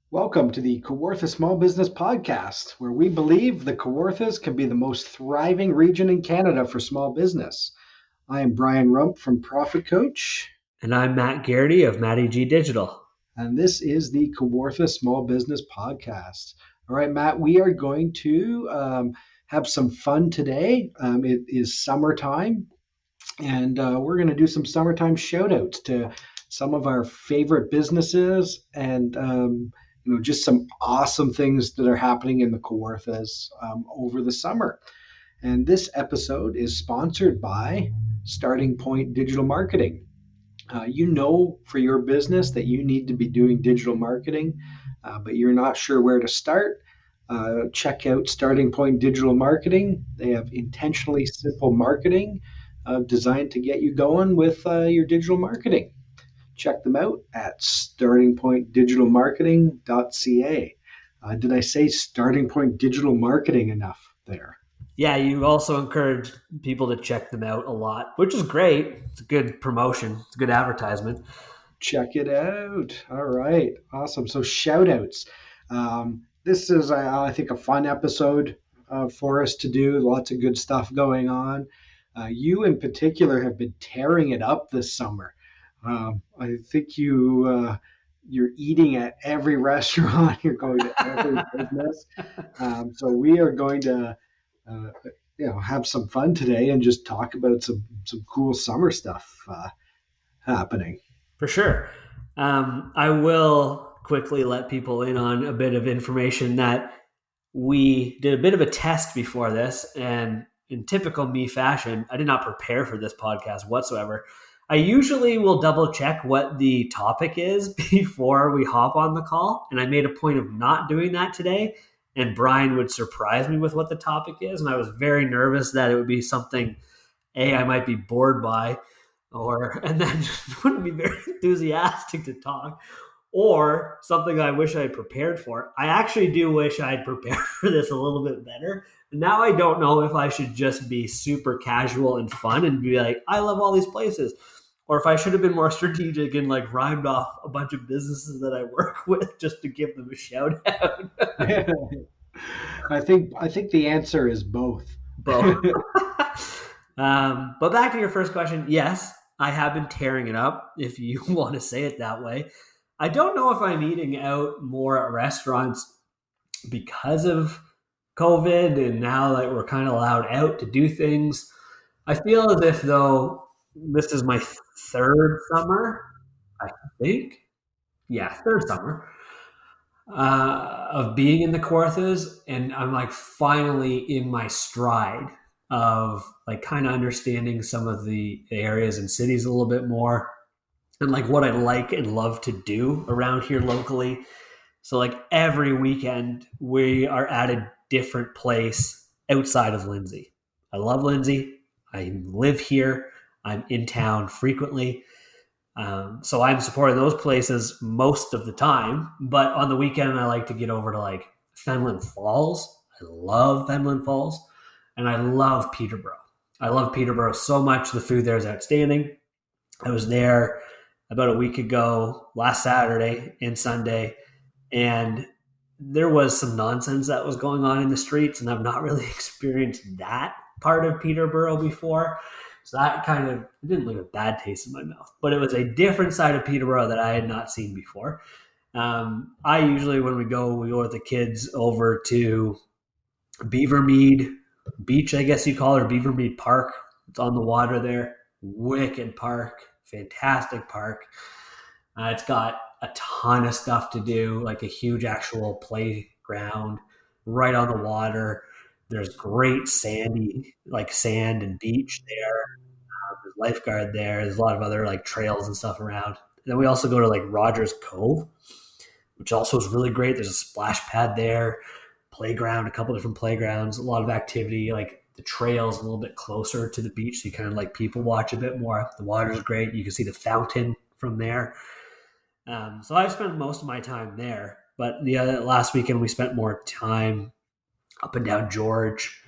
Welcome to the Kawartha Small Business Podcast, where we believe the Kawarthas can be the most thriving region in Canada for small business. I am Brian Rump from Profit Coach, And I'm Matt Garrity of Matty G Digital. and this is the Kawartha Small Business Podcast. All right, Matt, we are going to have some fun today. It is summertime, and we're going to do some summertime shout outs to some of our favorite businesses and just some awesome things that are happening in the Kawarthas over the summer. And this episode is sponsored by Starting Point Digital Marketing. For your business that you need to be doing digital marketing, but you're not sure where to start. Check out Starting Point Digital Marketing. They have intentionally simple marketing designed to get you going with your digital marketing. Check them out at startingpointdigitalmarketing.ca. Did I say Starting Point Digital Marketing enough there? Yeah, you also encourage people to check them out a lot, which is great. It's a good promotion, it's a good advertisement. Check it out. All right. Awesome. So, shout outs. This is, I think, a fun episode for us to do. Lots of good stuff going on. You, in particular, have been tearing it up this summer. I think you're eating at every restaurant. You're going to every business. So we are going to uh, have some fun today and just talk about some cool summer stuff happening. For sure. I will quickly let people in on a bit of information that we did a bit of a test before this, and in typical me fashion, I did not prepare for this podcast whatsoever. I usually will double check what the topic is before we hop on the call, and I made a point of not doing that today. And Brian would surprise me with what the topic is, and I was very nervous that it would be something I might be bored by, or and then wouldn't be very enthusiastic to talk, or something I wish I had prepared for. I actually do wish I'd prepared for this a little bit better. Now I don't know if I should just be super casual and fun and be like, I love all these places, or if I should have been more strategic and like rhymed off a bunch of businesses that I work with just to give them a shout out. I think the answer is both. Both. But back to your first question, yes, I have been tearing it up, if you want to say it that way. I don't know if I'm eating out more at restaurants because of COVID and now that we're kind of allowed out to do things. I feel as if, though, this is my third summer, I think. Yeah, third summer of being in the Kawarthas, and I'm like finally in my stride of like kind of understanding some of the areas and cities a little bit more, and like what I like and love to do around here locally. So like every weekend we are at a different place outside of Lindsay. I love Lindsay. I live here. I'm in town frequently. So I'm supporting those places most of the time. But on the weekend, I like to get over to like Fenelon Falls. I love Fenelon Falls. And I love Peterborough. I love Peterborough so much. The food there is outstanding. I was there about a week ago, last Saturday and Sunday, and there was some nonsense that was going on in the streets, and I've not really experienced that part of Peterborough before. So that kind of it didn't leave a bad taste in my mouth, but it was a different side of Peterborough that I had not seen before. I usually, when we go with the kids over to Beavermead Beach, I guess you call it, or Beavermead Park. It's on the water there. Wicked park, fantastic park. It's got a ton of stuff to do, like a huge actual playground right on the water. There's great sandy, like sand and beach there. There's lifeguard there. There's a lot of other like trails and stuff around. And then we also go to like Rogers Cove, which also is really great. There's a splash pad there, playground, a couple different playgrounds, a lot of activity. Like the trails a little bit closer to the beach, so you kind of like people watch a bit more. The water's great. You can see the fountain from there. So I've spent most of my time there. But the last weekend we spent more time up and down George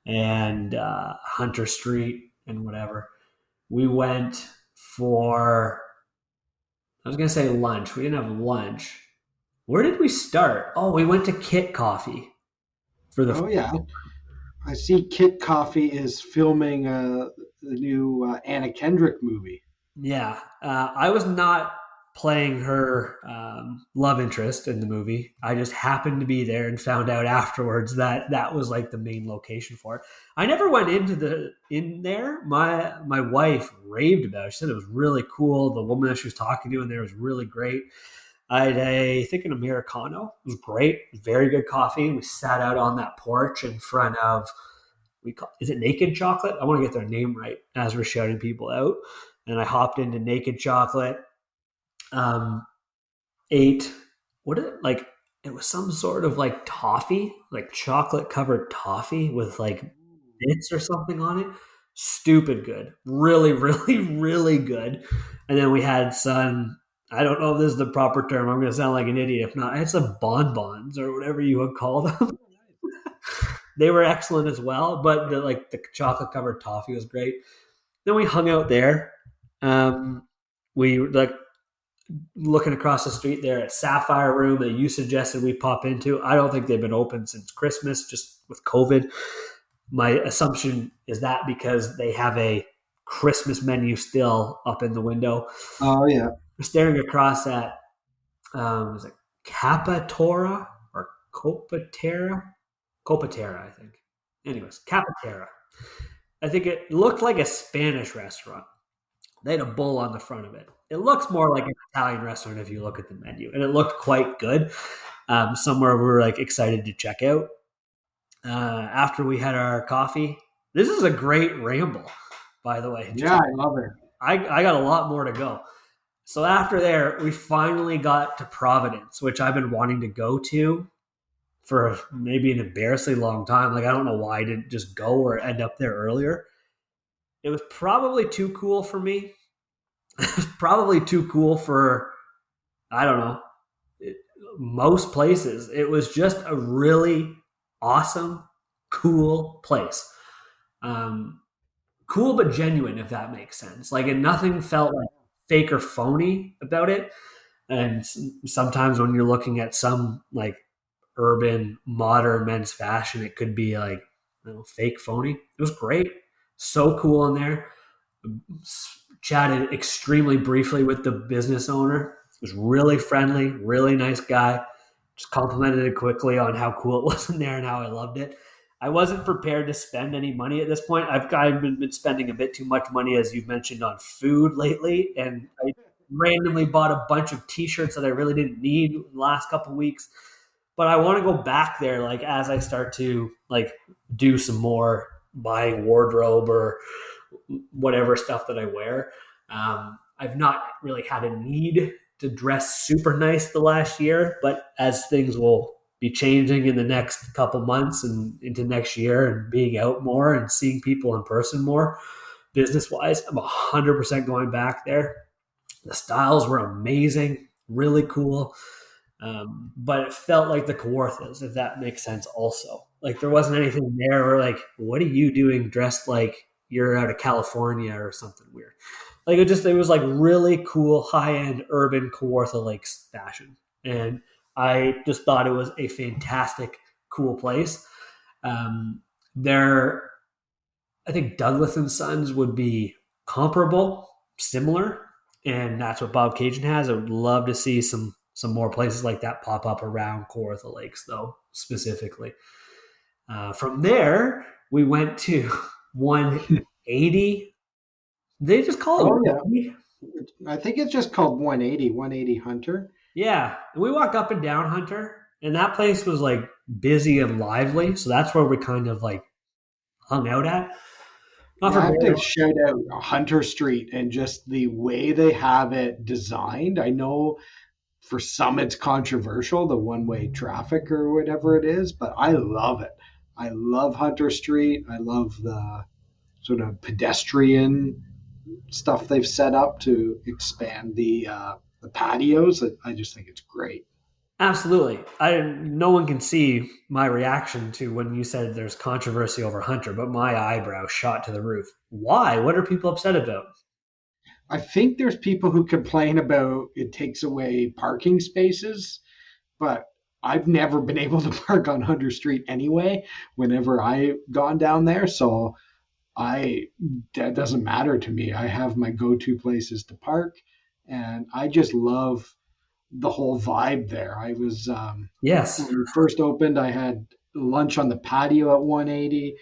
and Hunter Street and whatever. We went for, I was going to say lunch. We didn't have lunch. Where did we start? Oh, we went to Kit Coffee for the. Oh yeah, I see. Kit Coffee is filming the new Anna Kendrick movie. Yeah, I was not playing her love interest in the movie. I just happened to be there and found out afterwards that that was like the main location for it. I never went into the in there. My wife raved about it. She said it was really cool. The woman that she was talking to in there was really great. I had I think an Americano. It was great. Very good coffee. We sat out on that porch in front of is it Naked Chocolate? I want to get their name right as we're shouting people out. And I hopped into Naked Chocolate, um, ate what is it like? It was some sort of like toffee, like chocolate covered toffee with like bits or something on it. Stupid good, really, really, really good. And then we had some. I don't know if this is the proper term. I'm going to sound like an idiot if not. I had some bonbons or whatever you would call them. They were excellent as well, but the chocolate covered toffee was great. Then we hung out there. We like looking across the street there at Sapphire Room that you suggested we pop into. I don't think they've been open since Christmas, just with COVID. My assumption is that because they have a Christmas menu still up in the window. Oh yeah. We're staring across at was it Capatora or Copatera? Copatera, I think. Anyways, Capatera. I think it looked like a Spanish restaurant. They had a bull on the front of it. It looks more like an Italian restaurant if you look at the menu, and it looked quite good. Somewhere we were like excited to check out. After we had our coffee, this is a great ramble, by the way. Yeah, I love it. I got a lot more to go. So after there, we finally got to Providence, which I've been wanting to go to for maybe an embarrassingly long time. Like I don't know why I didn't just go or end up there earlier. It was probably too cool for me. It was probably too cool for I don't know most places. It was just a really awesome, cool place. Um, cool but genuine, if that makes sense. Like, and nothing felt like fake or phony about it. And sometimes when you're looking at some like urban modern men's fashion, it could be like fake phony. It was great, so cool in there. Chatted extremely briefly with the business owner. It was really friendly, really nice guy. Just complimented it quickly on how cool it was in there and how I loved it. I wasn't prepared to spend any money at this point. I've been spending a bit too much money, as you've mentioned, on food lately, and I randomly bought a bunch of T-shirts that I really didn't need in the last couple of weeks. But I want to go back there, like as I start to like do some more buying wardrobe or whatever stuff that I wear. I've not really had a need to dress super nice the last year, but as things will be changing in the next couple months and into next year and being out more and seeing people in person more business wise, I'm 100% going back there. The styles were amazing, really cool. But it felt like the Kawarthas, if that makes sense also. Like there wasn't anything there where like, what are you doing dressed like you're out of California or something weird? Like it was like really cool, high end urban Kawartha Lakes fashion. And I just thought it was a fantastic, cool place. There, I think Douglas and Sons would be comparable, similar, and that's what Bob Cajun has. I would love to see some more places like that pop up around Kawartha Lakes, though specifically. From there, we went to 180. They just call it Oh yeah. 180? I think it's just called 180, 180 Hunter. Yeah, and we walked up and down Hunter, and that place was like busy and lively. So that's where we kind of like hung out at. Not Yeah, for I have very to shout out Hunter Street and just the way they have it designed. I know for some it's controversial, the one-way traffic or whatever it is, but I love it. I love Hunter Street. I love the sort of pedestrian stuff they've set up to expand the patios. I just think it's great. Absolutely. No one can see my reaction to when you said there's controversy over Hunter, but my eyebrow shot to the roof. Why? What are people upset about? I think there's people who complain about it takes away parking spaces, but I've never been able to park on Hunter Street anyway. Whenever I gone down there, so I that doesn't matter to me. I have my go-to places to park, and I just love the whole vibe there. I was Yes. when we first opened, I had lunch on the patio at 180.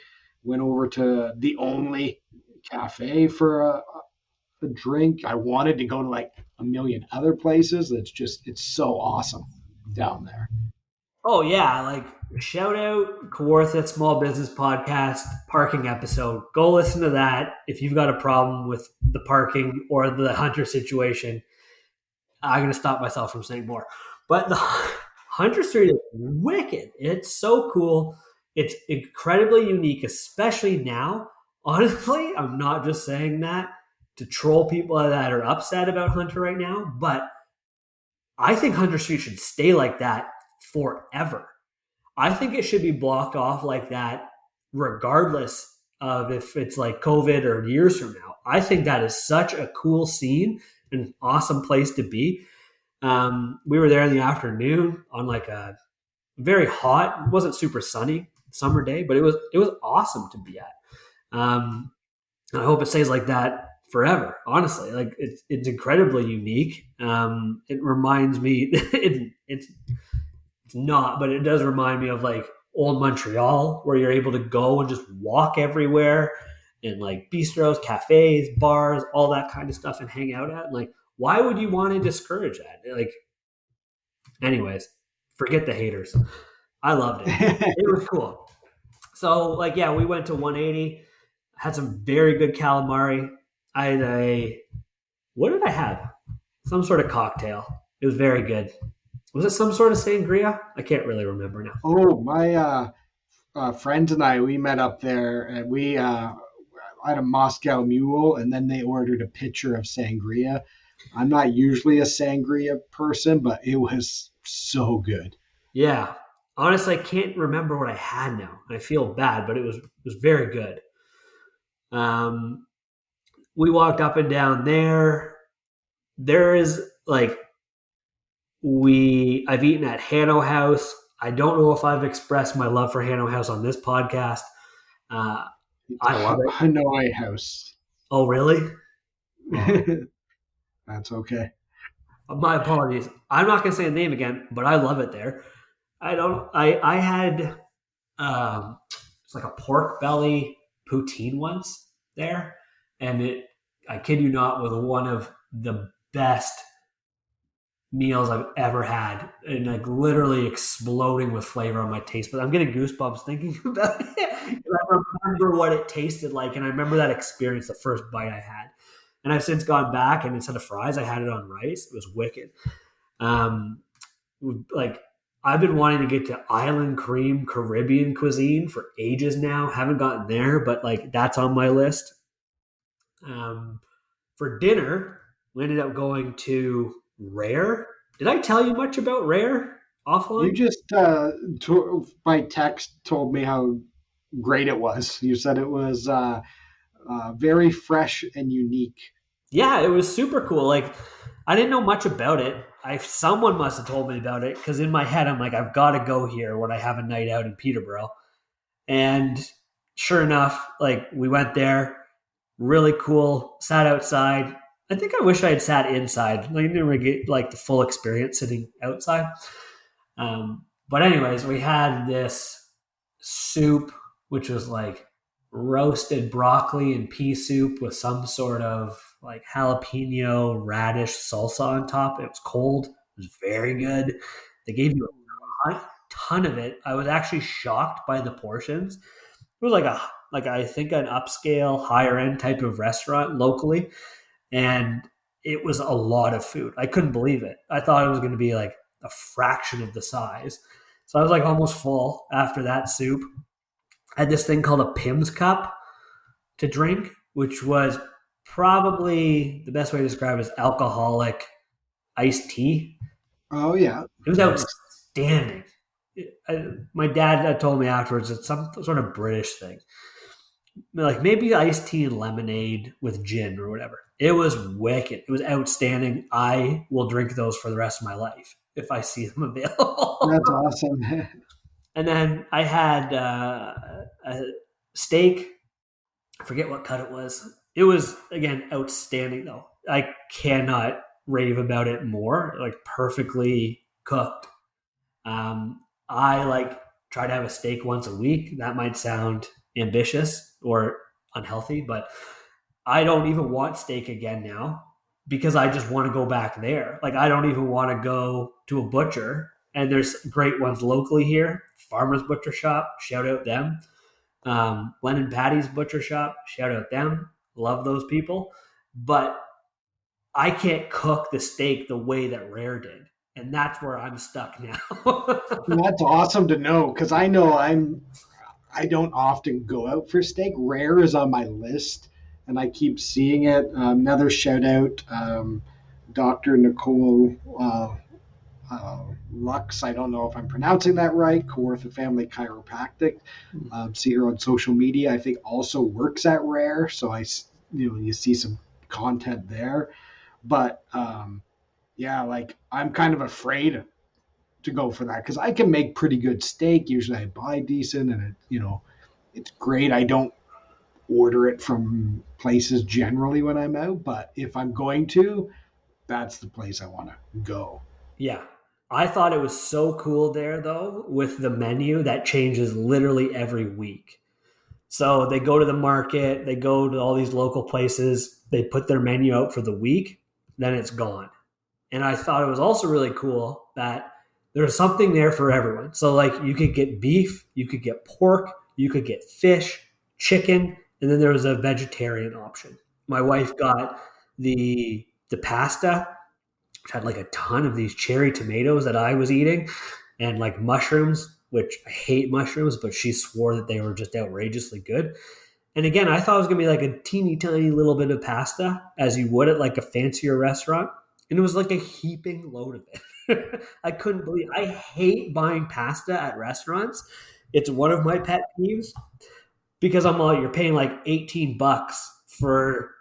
Went over to the only cafe for a drink. I wanted to go to like a million other places. It's so awesome down there. Oh yeah, like shout out Kawartha Small Business Podcast parking episode. Go listen to that if you've got a problem with the parking or the Hunter situation. I'm gonna stop myself from saying more. But the Hunter Street is wicked. It's so cool. It's incredibly unique, especially now. Honestly, I'm not just saying that to troll people that are upset about Hunter right now, but I think Hunter Street should stay like that forever. I think it should be blocked off like that, regardless of if it's like COVID or years from now. I think that is such a cool scene, an awesome place to be. We were there in the afternoon on like a very hot, it wasn't super sunny summer day, but it was awesome to be at. I hope it stays like that forever. Honestly, like it's incredibly unique. It reminds me, it's not, but it does remind me of like old Montreal, where you're able to go and just walk everywhere, and like bistros, cafes, bars, all that kind of stuff, and hang out at. Like, why would you want to discourage that? Like, anyways, forget the haters. I loved it. It was cool. So, like, yeah, we went to 180, had some very good calamari. I had what did I have? Some sort of cocktail. It was very good. Was it some sort of sangria? I can't really remember now. Oh, my friends and I, we met up there, and we had a Moscow Mule, and then they ordered a pitcher of sangria. I'm not usually a sangria person, but it was so good. Yeah. Honestly, I can't remember what I had now. I feel bad, but it was very good. Um, we walked up and down there. There is like I've eaten at Hanno House. I don't know if I've expressed my love for Hanno House on this podcast. Uh, It's I love it. Hanoi House. Oh, really? Oh, That's okay. my apologies. I'm not going to say the name again, but I love it there. I don't. I had it's like a pork belly poutine once there, and it. I kid you not, was one of the best meals I've ever had, and like literally exploding with flavor on my taste. But I'm getting goosebumps thinking about it. I remember what it tasted like, and I remember that experience, the first bite I had. And I've since gone back, and instead of fries, I had it on rice. It was wicked. Um, like I've been wanting to get to Island Cream Caribbean cuisine for ages now. Haven't gotten there, but like that's on my list. Um, for dinner, we ended up going to Rare. Did I tell you much about Rare You offline? just by text told me how great it was. You said it was very fresh and unique. Yeah, it was super cool. Like I didn't know much about it. Someone must have told me about it because in my head I'm like I've got to go here when I have a night out in Peterborough. And sure enough, like we went there, really cool. Sat outside. I think I wish I had sat inside. Like, I didn't really get like the full experience sitting outside. But anyways, we had this soup, which was like roasted broccoli and pea soup with some sort of like jalapeno radish salsa on top. It was cold. It was very good. They gave you a ton of it. I was actually shocked by the portions. It was like I think an upscale, higher end type of restaurant locally, and it was a lot of food. I couldn't believe it. I thought it was going to be like a fraction of the size. So I was like almost full after that soup. I had this thing called a Pim's cup to drink, which was probably the best way to describe it is alcoholic iced tea. Oh yeah, It was nice. outstanding. My dad told me afterwards it's some sort of British thing, like maybe iced tea and lemonade with gin or whatever. It was wicked. It was outstanding. I will drink those for the rest of my life. if I see them available. That's awesome. And then I had a steak. I forget what cut it was. It was, again, outstanding, though. I cannot rave about it more. Like, perfectly cooked. I like try to have a steak once a week. That might sound ambitious or unhealthy, but I don't even want steak again now because I just want to go back there. Like, I don't even want to go to a butcher. And there's great ones locally here. Farmer's Butcher Shop, shout out them. Len and Patty's Butcher Shop, shout out them. Love those people. But I can't cook the steak the way that Rare did. And that's where I'm stuck now. That's awesome to know because I know I don't often go out for steak. Rare is on my list, and I keep seeing it. Another shout out, Dr. Nicole Lux. I don't know if I'm pronouncing that right. Kawartha Family Chiropractic. See her on social media. I think also works at Rare, so you see some content there. But yeah, like I'm kind of afraid to go for that because I can make pretty good steak. Usually I buy decent, and it's great. I don't order it from places generally when I'm out, but if I'm going to, that's the place I want to go. Yeah. I thought it was so cool there, though, with the menu that changes literally every week. So they go to the market, they go to all these local places, they put their menu out for the week, then it's gone. And I thought it was also really cool that there's something there for everyone. So, like, you could get beef, you could get pork, you could get fish, chicken, and then there was a vegetarian option. My wife got the pasta, which had like a ton of these cherry tomatoes that I was eating, and like mushrooms, which I hate mushrooms, but she swore that they were just outrageously good. And again, I thought it was going to be like a teeny tiny little bit of pasta, as you would at like a fancier restaurant. And it was like a heaping load of it. I couldn't believe I hate buying pasta at restaurants. It's one of my pet peeves because I'm all, you're paying like $18 for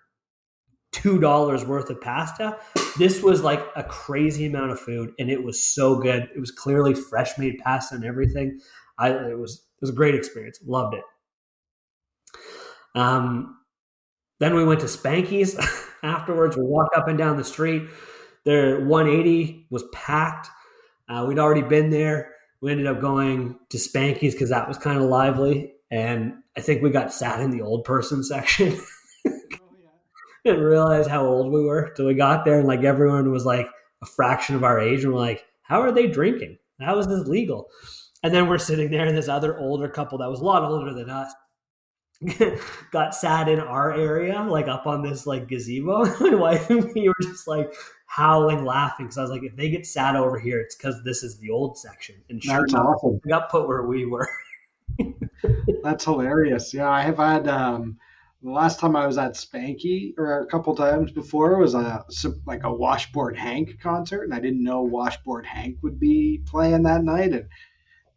$2 worth of pasta. This was like a crazy amount of food, and it was so good. It was clearly fresh made pasta and everything. It was a great experience. Loved it. Then we went to Spanky's afterwards. We walked up and down the street. Their 180 was packed. We'd already been there. We ended up going to Spanky's because that was kind of lively. And I think we got sat in the old person section. Didn't realize how old we were till we got there, and like everyone was like a fraction of our age, and we're like, how are they drinking? How is this legal? And then we're sitting there, and this other older couple that was a lot older than us got sat in our area, like up on this like gazebo. My wife and me were just like howling, laughing, because I was like, if they get sat over here, it's because this is the old section. And sure enough, awesome. We got put where we were. That's hilarious. Yeah, I have had the last time I was at Spanky, or a couple times before, was like a Washboard Hank concert, and I didn't know Washboard Hank would be playing that night, and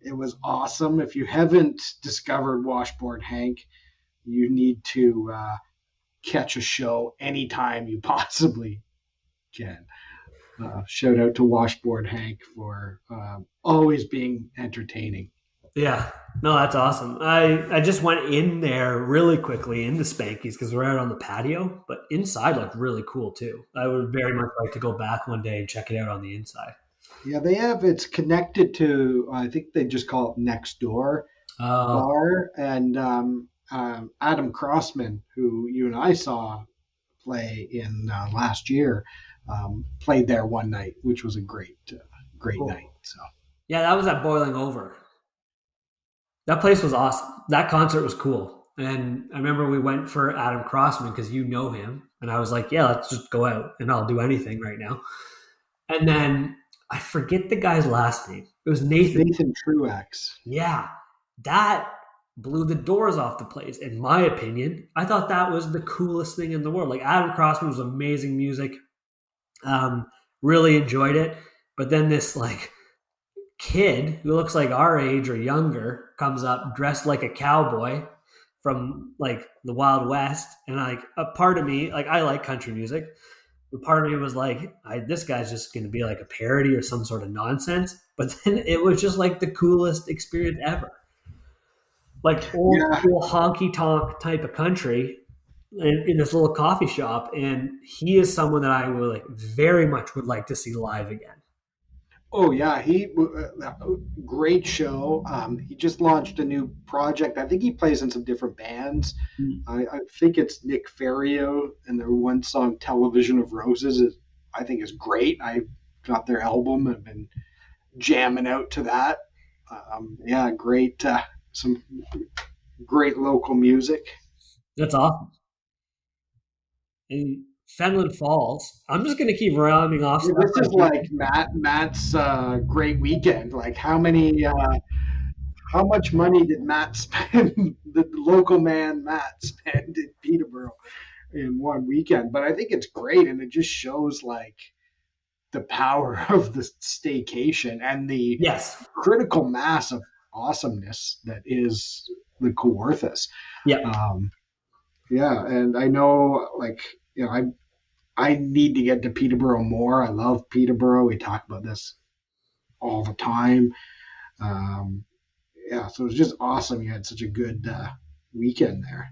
it was awesome. If you haven't discovered Washboard Hank, you need to catch a show anytime you possibly can. Shout out to Washboard Hank for always being entertaining. Yeah, no, that's awesome. I just went in there really quickly into Spanky's because we're out on the patio, but inside looked really cool too. I would very much like to go back one day and check it out on the inside. Yeah, it's connected to, I think they just call it Next Door Bar, and Adam Crossman, who you and I saw play in last year, played there one night, which was a great cool night. So yeah, that was at Boiling Over. That place was awesome. That concert was cool. And I remember we went for Adam Crossman because you know him. And I was like, yeah, let's just go out and I'll do anything right now. And then I forget the guy's last name. It was Nathan. Nathan Truex. Yeah. That blew the doors off the place. In my opinion, I thought that was the coolest thing in the world. Like, Adam Crossman was amazing music. Really enjoyed it. But then this like kid who looks like our age or younger comes up dressed like a cowboy from like the Wild West, and like a part of me, like, I like country music, But part of me was like, this guy's just going to be like a parody or some sort of nonsense. But then it was just like the coolest experience ever. Like old Yeah. school honky tonk type of country in this little coffee shop. And he is someone that I would like very much would like to see live again. Oh yeah, great show. He just launched a new project. I think he plays in some different bands. I think it's Nick Ferrio, and their one song "Television of Roses" is I think is great. I got their album and been jamming out to that. Yeah, great. Some great local music. That's awesome. In Fenland Falls, I'm just going to keep rounding off Yeah, stuff. this is like Matt's great weekend. Like how much money did Matt spend? The local man Matt spend in Peterborough in one weekend. But I think it's great, and it just shows like the power of the staycation and the Yes. critical mass of awesomeness that is the Kawarthas. Yeah. Yeah, and I know, like, I need to get to Peterborough more. I love Peterborough. We talk about this all the time. Um, yeah, so it was just awesome. You had such a good weekend there.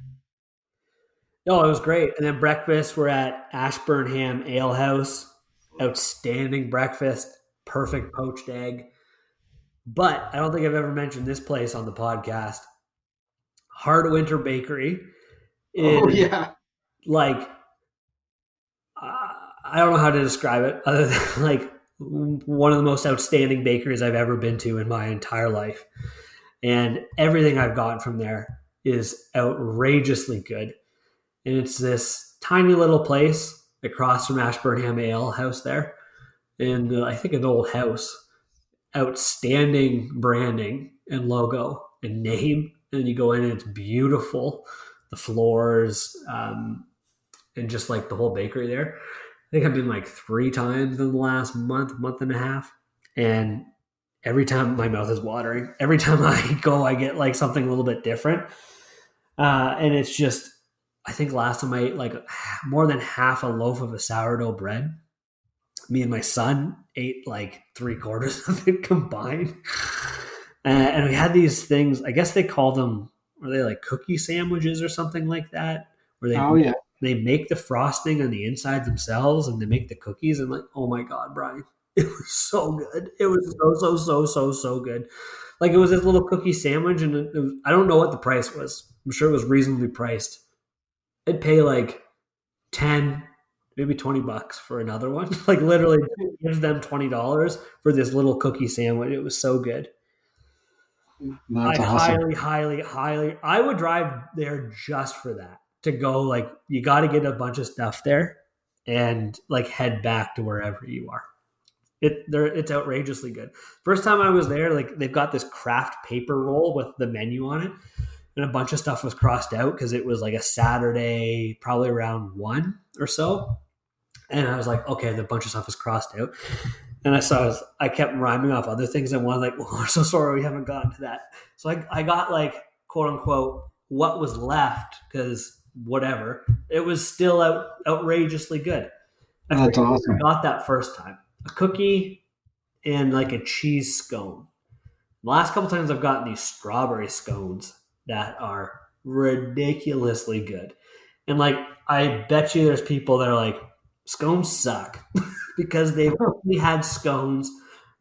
No, it was great. And then breakfast, we're at Ashburnham Ale House. Outstanding breakfast, perfect poached egg. But I don't think I've ever mentioned this place on the podcast. Hardwinter Bakery is Oh yeah, like I don't know how to describe it other than like one of the most outstanding bakeries I've ever been to in my entire life. And everything I've gotten from there is outrageously good. And it's this tiny little place across from Ashburnham Ale House there. And I think an old house. Outstanding branding and logo and name. And you go in and it's beautiful. The floors, and just like the whole bakery there. I think I've been like 3 times in the last month and a half. And every time my mouth is watering. Every time I go, I get like something a little bit different. And it's just, I think last time I ate like more than half a loaf of a sourdough bread. Me and my son ate like 3/4 of it combined. And we had these things, I guess they call them, are they like cookie sandwiches or something like that? Where oh yeah. they make the frosting on the inside themselves and they make the cookies. And like, oh my God, Brian, it was so good. It was so good. Like it was this little cookie sandwich, and I don't know what the price was. I'm sure it was reasonably priced. I'd pay like 10, maybe $20 for another one. Like literally gives them $20 for this little cookie sandwich. It was so good. I That's awesome. highly, I would drive there just for that. To go like you got to get a bunch of stuff there, and like head back to wherever you are. It's outrageously good. First time I was there, like they've got this craft paper roll with the menu on it, and a bunch of stuff was crossed out because it was like a Saturday, probably around 1 or so. And I was like, okay, the bunch of stuff is crossed out. And I kept rhyming off other things, and one like, well, I'm so sorry we haven't gotten to that. So I got like quote unquote what was left because whatever, it was still outrageously good. That's I awesome. got that first time, a cookie and like a cheese scone. The last couple times I've gotten these strawberry scones that are ridiculously good. And like, I bet you there's people that are like, scones suck because they've only had scones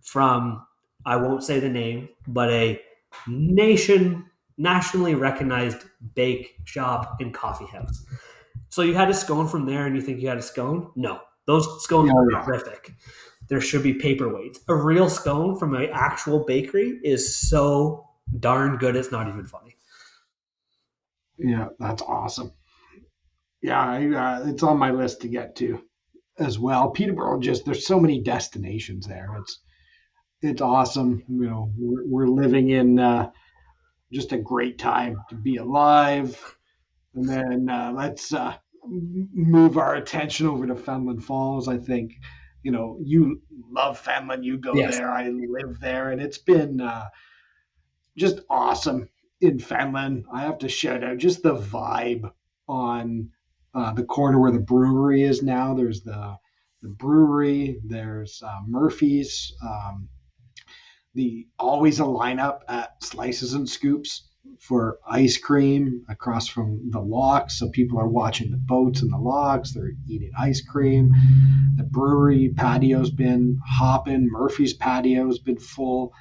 from, I won't say the name, but a nationally recognized bake shop and coffee house. So you had a scone from there and you think you had a scone? No, those scones Yeah, are yeah. horrific. There should be paperweights. A real scone from an actual bakery is so darn good, it's not even funny. Yeah, that's awesome. Yeah, it's on my list to get to as well. Peterborough, just there's so many destinations there. It's awesome. We're living in just a great time to be alive. And then let's move our attention over to Fenland Falls. I think you love Fenland. You go Yes. there. I live there, and it's been just awesome in Fenland. I have to shout out just the vibe on the corner where the brewery is now. There's the the brewery. There's Murphy's. The always a lineup at Slices and Scoops for ice cream across from the locks. So people are watching the boats and the locks. They're eating ice cream. The brewery patio's been hopping. Murphy's patio's been full.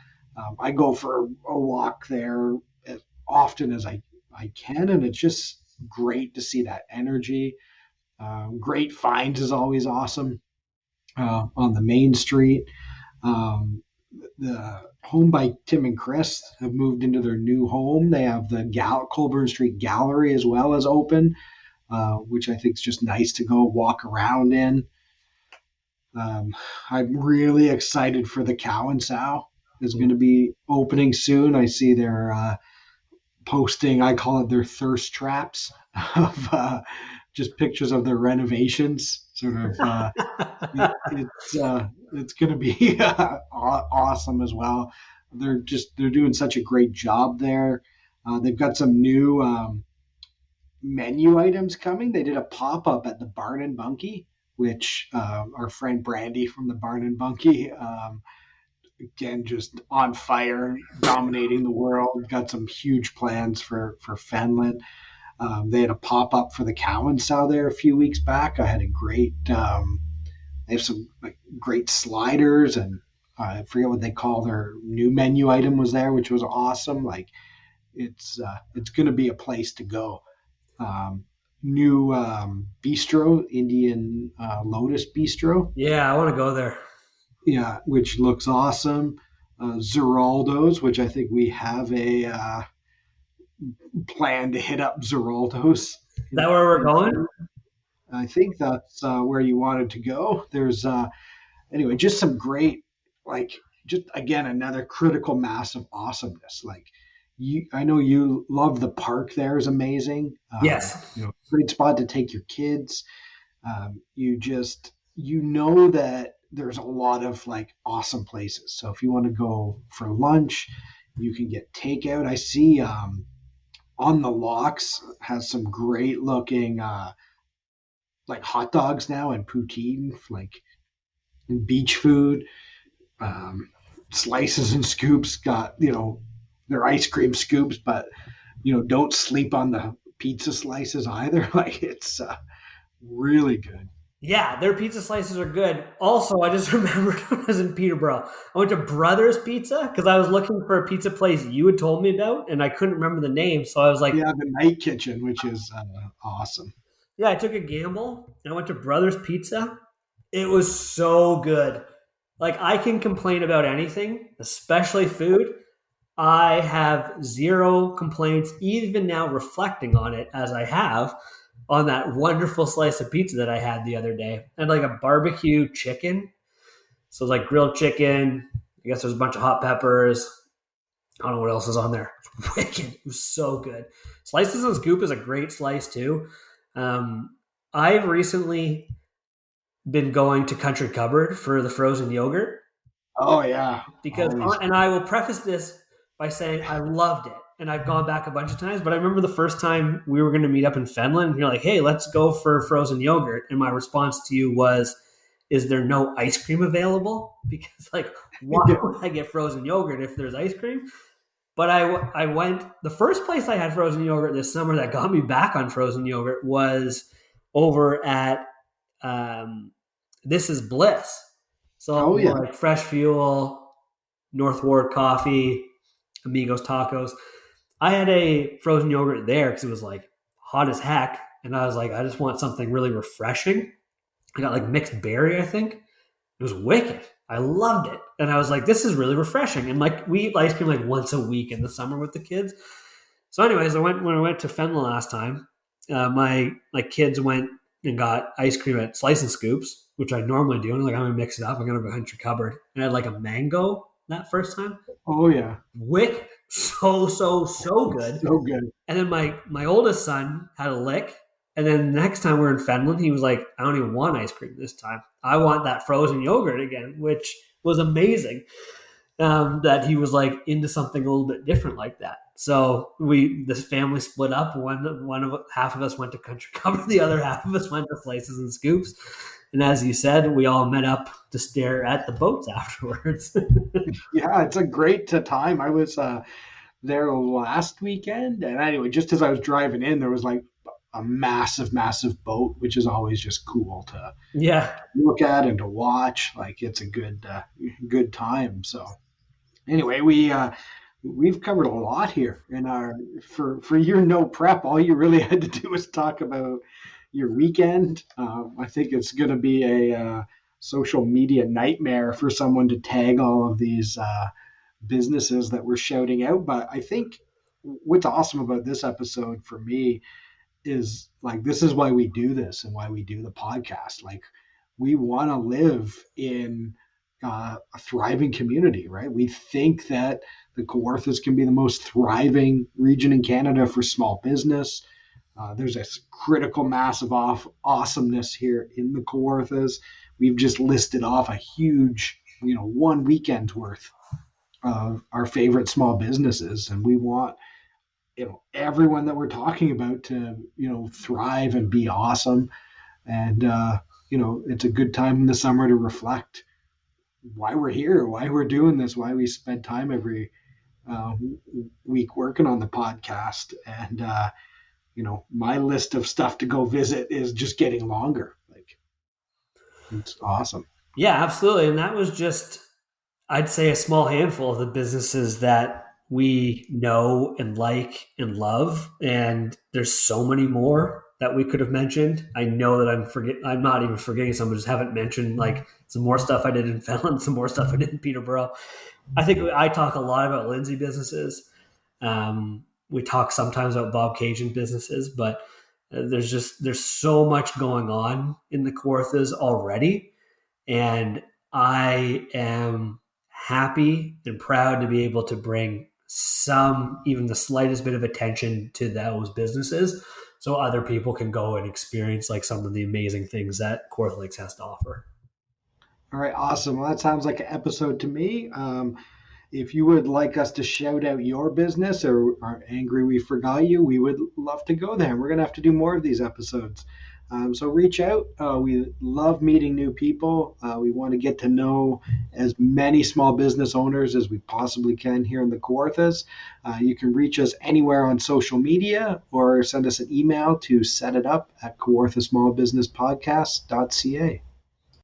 I go for a walk there as often as I can, and it's just great to see that energy. Great Finds is always awesome on the main street. Um, the home by Tim and Chris have moved into their new home. They have the Colburn Street Gallery as well as open, which I think is just nice to go walk around in. I'm really excited for the Cow and Sow. Is going to be opening soon. I see they're posting, I call it their thirst traps of just pictures of their renovations. Sort of, it's going to be awesome as well. They're doing such a great job there. They've got some new menu items coming. They did a pop up at the Barn and Bunkie, which our friend Brandy from the Barn and Bunkie. Again, just on fire, dominating the world. Got some huge plans for Fenland. They had a pop up for the Cow and Sow there a few weeks back. I had a great. They have some great sliders, and I forget what they call their new menu item was there, which was awesome. Like it's going to be a place to go. New bistro, Indian Lotus Bistro. Yeah, I want to go there. Yeah, which looks awesome. Zeraldo's, which I think we have a plan to hit up Zeraldo's. Is that where we're going? I think that's where you wanted to go. There's anyway, just some great, just again another critical mass of awesomeness. I know you love the park. There is amazing. Yes, great spot to take your kids. You know that there's a lot of awesome places. So if you want to go for lunch, you can get takeout. I see on the locks has some great looking hot dogs now and poutine, beach food. Slices and Scoops got their ice cream scoops, but don't sleep on the pizza slices either. It's really good. Yeah, their pizza slices are good. Also, I just remembered when I was in Peterborough, I went to Brothers Pizza because I was looking for a pizza place you had told me about, and I couldn't remember the name. So I was like, yeah, the Night Kitchen, which is awesome. Yeah, I took a gamble and I went to Brothers Pizza. It was so good. I can complain about anything, especially food. I have zero complaints, even now reflecting on it as I have on that wonderful slice of pizza that I had the other day. I had a barbecue chicken. So it was grilled chicken. I guess there's a bunch of hot peppers. I don't know what else is on there. It's wicked. It was so good. Slices and Scoop is a great slice too. I've recently been going to Country Cupboard for the frozen yogurt. Oh yeah. And I will preface this by saying I loved it. And I've gone back a bunch of times, but I remember the first time we were going to meet up in Fenland, and you're like, hey, let's go for frozen yogurt. And my response to you was, is there no ice cream available? Because why would I get frozen yogurt if there's ice cream? But I went, the first place I had frozen yogurt this summer that got me back on frozen yogurt was over at This Is Bliss. So Fresh Fuel, North Ward Coffee, Amigos Tacos. I had a frozen yogurt there because it was hot as heck. And I was like, I just want something really refreshing. I got mixed berry, I think. It was wicked. I loved it. And I was like, this is really refreshing. And we eat ice cream once a week in the summer with the kids. So anyways, when I went to Fenland last time, my kids went and got ice cream at Slice and Scoops, which I normally do. And I'm going to mix it up. I'm going to go to Country Cupboard. And I had a mango that first time. Oh yeah. Wicked. So good. So good. And then my oldest son had a lick. And then next time we're in Fenland, he was like, I don't even want ice cream this time. I want that frozen yogurt again, which was amazing. That he was into something a little bit different like that. So this family split up. Half of us went to Country Cupboard, the other half of us went to Slices and Scoops. And as you said, we all met up to stare at the boats afterwards. Yeah, it's a great time. I was there last weekend, and anyway, just as I was driving in, there was like a massive, massive boat, which is always just cool to Yeah. look at and to watch. Like it's a good time. So anyway, we've covered a lot here in our for your no prep. All you really had to do was talk about your weekend. I think it's going to be a social media nightmare for someone to tag all of these businesses that we're shouting out. But I think what's awesome about this episode for me is like this is why we do this and why we do the podcast. Like we want to live in a thriving community, right? We think that the Kawarthas can be the most thriving region in Canada for small business. There's a critical mass of awesomeness here in the Kawarthas. We've just listed off a huge, one weekend's worth of our favorite small businesses, and we want everyone that we're talking about to thrive and be awesome. And it's a good time in the summer to reflect why we're here, why we're doing this, why we spend time every uh, week working on the podcast. And my list of stuff to go visit is just getting longer. Like it's awesome. Yeah, absolutely. And that was just, I'd say, a small handful of the businesses that we know and like and love. And there's so many more that we could have mentioned. I know that I'm not even forgetting some, I just haven't mentioned like some more stuff I did in Fallon, some more stuff I did in Peterborough. I think I talk a lot about Lindsay businesses. We talk sometimes about Bob Cajun businesses, but there's so much going on in the Kawarthas already. And I am happy and proud to be able to bring some, even the slightest bit of attention to those businesses so other people can go and experience like some of the amazing things that Kawartha Lakes has to offer. All right, awesome. Well, that sounds like an episode to me. If you would like us to shout out your business or are angry we forgot you, we would love to go there. We're going to have to do more of these episodes. So reach out. We love meeting new people. We want to get to know as many small business owners as we possibly can here in the Kawarthas. You can reach us anywhere on social media or send us an email to set it up at kawarthasmallbusinesspodcast.ca.